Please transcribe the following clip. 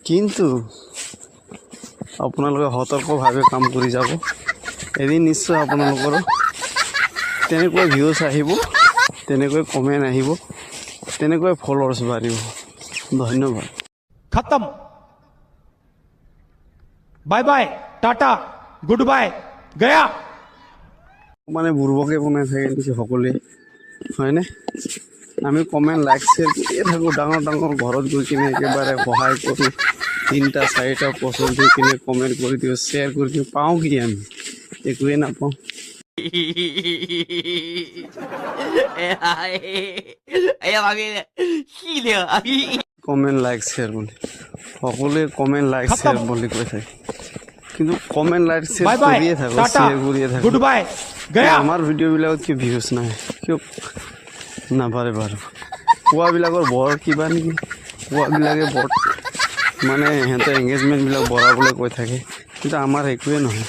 কিন্তু আপোনালোকে সতৰ্কভাৱে কাম কৰি যাব, এদিন নিশ্চয় আপোনালোকৰ তেনেকৈ ভিউজ আহিব, তেনেকৈ কমেণ্ট আহিব, তেনেকৈ ফলোৱাৰ্ছ বাঢ়িব। ধন্যবাদ। खत्म। Bye bye, tata, good bye, गया। মানে বুৰ্বকে বনাই থাকে নেকি সকলোৱে, হয়নে? আমি কমেণ্ট লাইক শ্বেয়াৰ কৰিয়ে থাকোঁ, ডাঙৰ ডাঙৰ ঘৰত গৈ কিনে একেবাৰে সহায় কৰোঁ, 3টা 4টা পচন্দ দি কিনে কমেণ্ট কৰি দিওঁ, শ্বেয়াৰ কৰি দিওঁ, পাওঁ কি আমি? একোৱে নাপাওঁ। কমেণ্ট লাইক শ্বেয়াৰ বুলি সকলোৱে কমেণ্ট লাইক শ্বেয়াৰ বুলি কৈ থাকে, কিন্তু কমেণ্ট লাইক শ্বেয়াৰ কৰিয়ে থাকোঁ, শ্বেয়াৰ কৰিয়ে থাকোঁ। गुड बाय, गया। আমাৰ ভিডিঅ'বিলাকত কি ভিউজ নাই কিয় নাবাঢ়ে বাৰু? কোৱাবিলাকৰ বৰ কিবা নেকি, কোৱাবিলাকে বৰ মানে সিহঁতে এংগেজমেণ্টবিলাক বঢ়াবলৈ কৈ থাকে, কিন্তু আমাৰ একোৱে নহয়।